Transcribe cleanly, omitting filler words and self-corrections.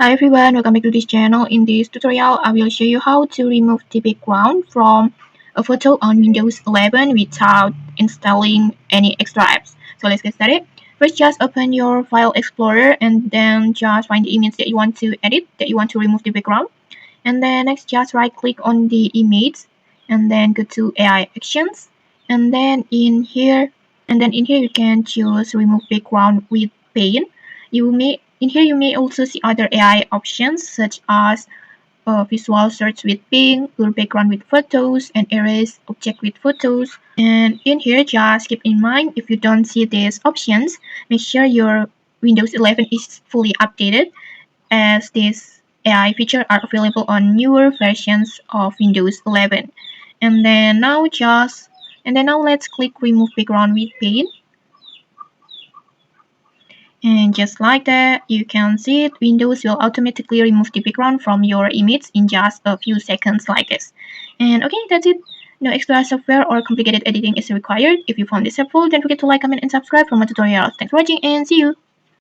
Hi everyone, welcome back to this channel. In this tutorial, I will show you how to remove the background from a photo on Windows 11 without installing any extra apps. So let's get started. First, just open your File Explorer and then just find the image that you want to edit, that you want to remove the background. And then next, just right click on the image and then go to AI Actions. And then in here, you can choose Remove Background with Paint. You may also see other AI options such as visual search with ping, blur background with photos, and erase object with photos. And in here, just keep in mind if you don't see these options, make sure your Windows 11 is fully updated, as these AI features are available on newer versions of Windows 11. And then now let's click remove background with paint. And just like that, you can see it, Windows will automatically remove the background from your image in just a few seconds like this. And okay, that's it. No extra software or complicated editing is required. If you found this helpful, don't forget to like, comment, and subscribe for more tutorials. Thanks for watching and see you!